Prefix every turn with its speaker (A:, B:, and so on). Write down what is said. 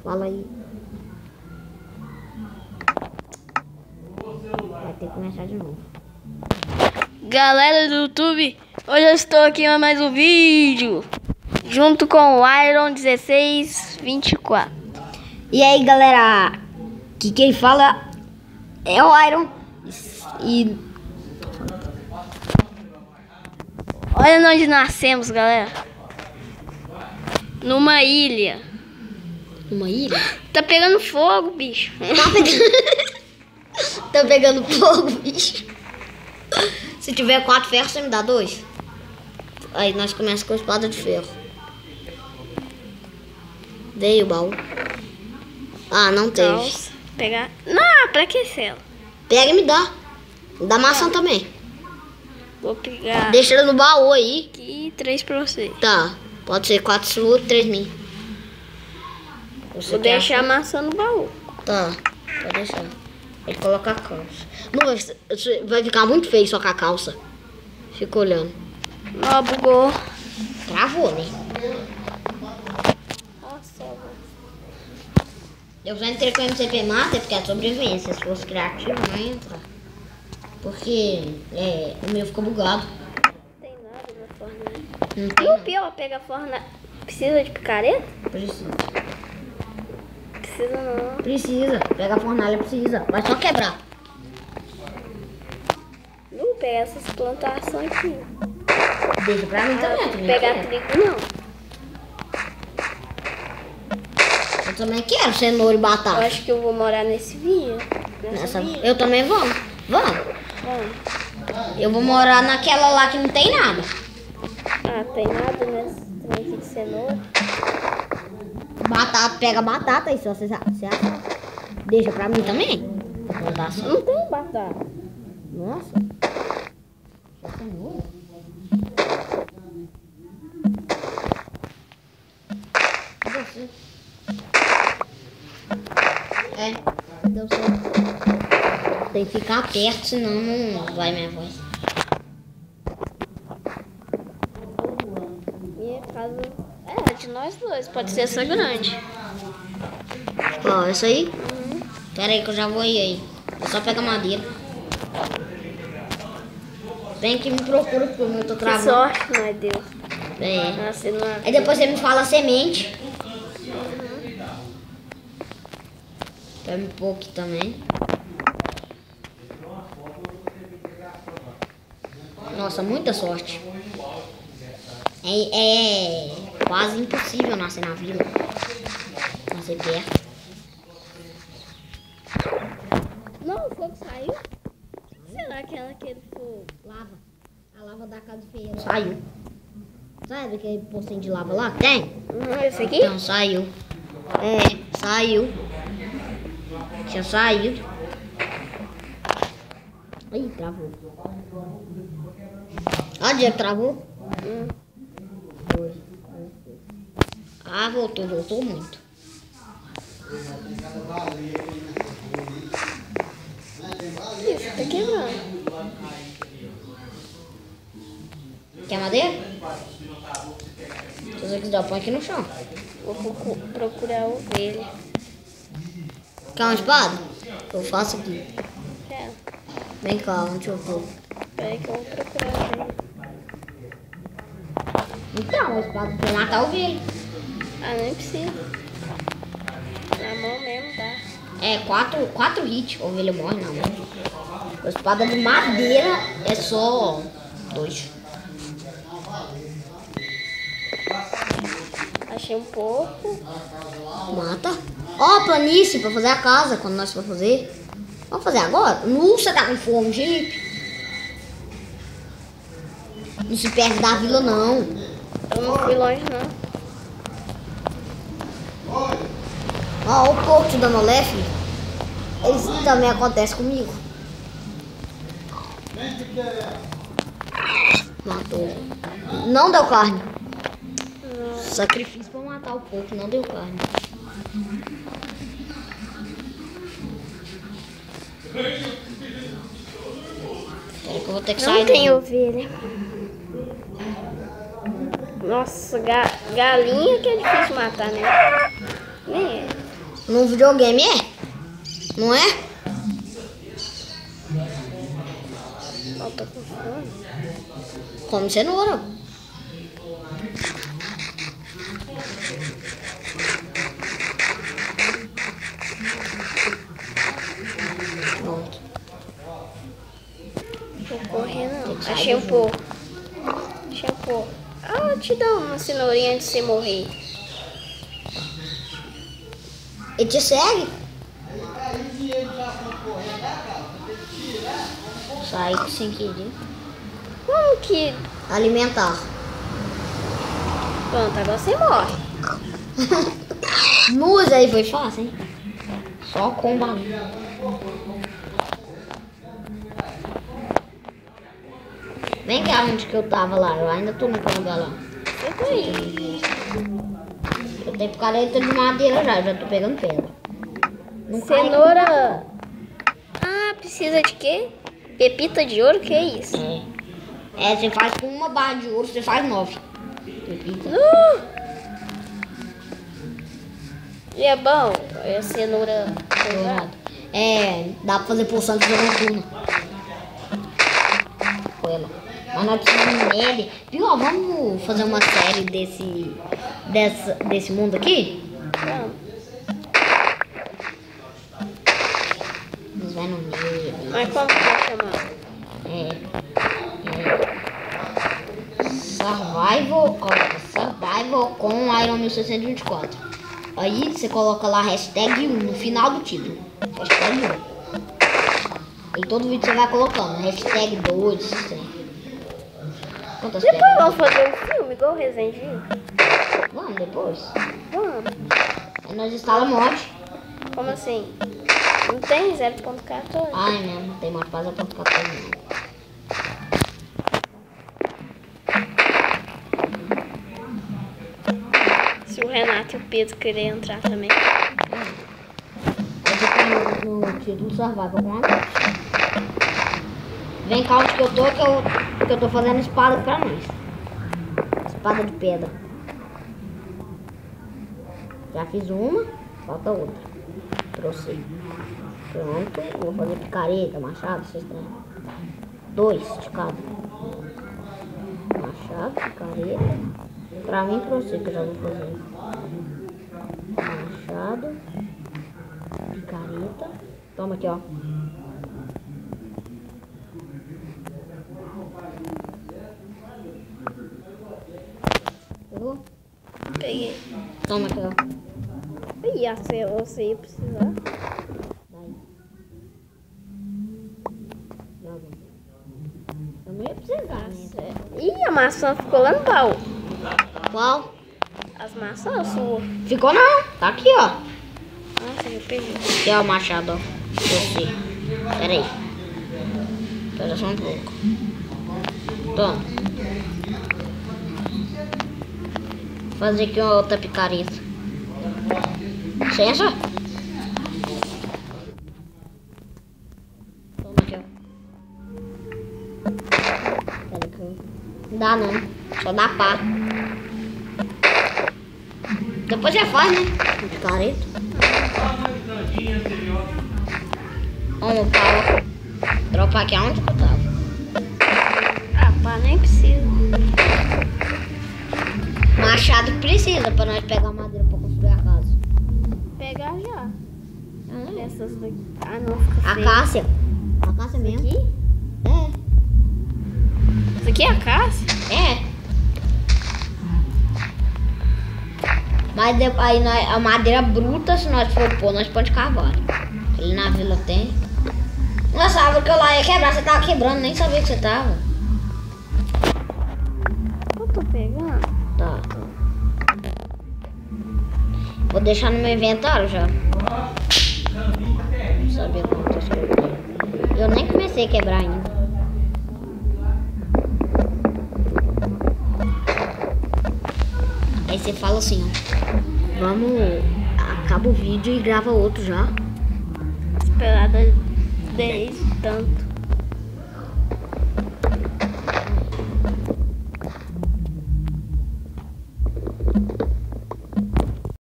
A: Fala aí. Vai ter que começar de novo.
B: Galera do YouTube, hoje eu estou aqui em mais um vídeo junto com o Iron 1624.
A: E aí, galera, que quem fala é o Iron. E
B: olha onde nascemos, galera. Numa ilha.
A: uma ilha?
B: Tá pegando fogo, bicho.
A: Tá pegando fogo, bicho. Se tiver 4 ferros, você me dá 2. Aí nós começamos com a espada de ferro. Dei o baú. Ah, não teve.
B: Nossa, pegar. Não, pra que ela?
A: Pega e me dá. Me dá maçã também.
B: Vou pegar
A: Deixa ela no baú aí.
B: aqui 3 pra você.
A: Tá. Pode ser 4 sua, 3 minhas.
B: Vou deixar a maçã no baú.
A: Tá, pode deixar. Pode colocar a calça. Não vai ficar muito feio só com a calça. Fica olhando.
B: Ó, bugou.
A: Travou, né?
B: Nossa,
A: Eu já entrei com o MCP Mata porque é sobrevivência. Se fosse criativo, não ia entrar. Porque o meu ficou bugado.
B: não tem nada na fornalha.
A: Não tem
B: E o
A: não.
B: pior, pega a fornalha. Precisa de picareta?
A: Precisa.
B: Precisa não.
A: Precisa. Pega a fornalha, precisa. Vai só quebrar.
B: Não pega essas plantações aqui.
A: Deixa pra mim também.
B: Não
A: também
B: pegar
A: quero.
B: trigo não.
A: Eu também quero cenoura e
B: Eu
A: batata.
B: acho que eu vou morar nesse via. Nessa via.
A: Eu também vou. Vamos.
B: Bom,
A: Eu vou morar naquela lá que não tem nada.
B: tem nada nesse trem aqui de cenoura.
A: Batata, pega batata aí, só você acha. Deixa pra mim também. Não dá só.
B: Não tem batata.
A: Nossa. Só cenoura. Você. Deu certo. Tem que ficar perto, senão não vai minha voz.
B: Minha casa é de nós dois. Pode ser essa grande.
A: Ó, essa aí? Pera aí que eu já vou aí. É só pegar madeira. Vem que me procura porque o meu tô
B: Que
A: travando.
B: sorte, meu Deus.
A: É.
B: Nossa, não...
A: Aí depois você me fala semente. Pega um pouco aqui também. Nossa, muita sorte. É quase impossível nascer na vila. Nascer perto.
B: Não, o fogo saiu? Será que é aquele fogo?
A: Lava. A lava da casa de feira. Saiu. Sabe aquele pocinho de lava lá? Tem?
B: Esse aqui?
A: Então, saiu. Saiu. Já saiu. Ih, travou. Onde é que travou? Dois. Ah, voltou muito.
B: Isso, tá quebrando.
A: Quer madeira? Se você quiser, põe aqui no chão.
B: Vou procurar a ovelha.
A: Quer uma espada? Eu faço aqui.
B: Quero.
A: Vem cá, onde eu tô?
B: Peraí que eu vou procurar a ovelha.
A: Então, a espada pra matar o ovelha.
B: Ah, nem precisa. Na mão mesmo dá.
A: É, 4 hits. A ovelha morre na mão. A espada de madeira é só 2.
B: Achei um pouco.
A: Mata. Ó, planície pra fazer a casa quando nós for fazer. Vamos fazer agora? Você tá com fome, gente? Não se perde da vila, não.
B: Eu não fui longe, não.
A: Ó, o porco te dando olé, filho. Isso também acontece comigo. Matou. Não deu carne. Sacrifício pra matar o porco, não deu carne. Peraí que eu vou ter que sair.
B: Não tem ovelha. Nossa, galinha que é difícil matar, né? Nem é.
A: Num videogame é? Não é?
B: Eu tô com fome.
A: Come cenoura. Pronto.
B: Vou correr não.
A: Tem que sair
B: Achei um
A: do
B: pouco. Achei um pouco. Ah, eu te dou uma cenourinha antes de você morrer.
A: Ele te segue? Sai sem querer.
B: Como que...
A: Alimentar.
B: Pronto, agora você morre.
A: Nossa, aí foi fácil, hein? Só com barulho. Vem cá onde que eu tava lá. Eu ainda tô no cangalão.
B: Eu tô aí.
A: Eu tenho picareta de madeira já. Eu já tô pegando pedra. Não cai.
B: Cenoura. Ah, precisa de quê? Pepita de ouro? Que é isso?
A: É, você faz com uma barra de ouro, você faz 9. Pepita.
B: E é bom? É cenoura dourada.
A: É, dá pra fazer poção de noturno. Com ela. Mas nós precisamos nele. Viu? Ó, vamos fazer uma série desse mundo aqui?
B: Não.
A: Nos vai no nele.
B: Mas como que vai chamar?
A: Survival com Iron 1624. Aí você coloca lá hashtag 1 no final do título. Hashtag 1. E todo vídeo você vai colocando. Hashtag 2. Quantas
B: Depois
A: pedras?
B: vamos fazer um filme igual o Resident Evil?
A: Vamos depois.
B: Vamos.
A: Aí nós instalamos mod.
B: Como assim? Não tem 0.14?
A: Ai, mesmo, não tem mod para 0.14 não.
B: Se o Renato e o Pedro querem entrar também.
A: Eu tô no título Survival com a mod. Vem cá onde que eu tô, que eu tô fazendo espada pra nós. Espada de pedra. Já fiz uma, falta outra. Trouxe. Pronto, vou fazer picareta, machado, vocês têm. 2 de cada. Machado, picareta. Pra mim, pra você que eu já vou fazer. Machado, picareta. Toma aqui, ó. Pegou?
B: Peguei.
A: Toma aqui, ó.
B: Ih, você ia precisar.
A: Vai. Eu não ia precisar, né?
B: Ih, a maçã ficou lá no baú.
A: Qual?
B: As maçãs suas.
A: Ficou não. Tá aqui, ó.
B: Nossa, eu peguei.
A: Aqui, ó, o machado, ó. Você. Pera aí. Espera só um pouco. Toma. Vou fazer aqui uma outra picareta. Licença. Toma aqui, ó. Pera que eu... Não dá não. Só dá pá. Depois você faz, né? Picareta. Vamos, pau. Dropa aqui aonde que eu tava.
B: Ah, pá, nem precisa.
A: Machado precisa pra nós pegar madeira pra construir a casa.
B: Pegar já.
A: Ah,
B: Essas daqui. Ah, não, fica feio.
A: Acácia. Acácia mesmo.
B: Aqui?
A: É.
B: Isso aqui é a casa?
A: É. Mas aí a madeira bruta, se nós for pôr, nós pode cavar. Ali na vila tem. Nossa, a árvore que eu lá ia quebrar, você tava quebrando, nem sabia que você tava.
B: Eu tô pegando.
A: Tá. Vou deixar no meu inventário já. Não sabia quantas coisas. Eu nem comecei a quebrar ainda. Aí você fala assim, ó. Vamos, acaba o vídeo e grava outro já.
B: Esperada 10 tanto.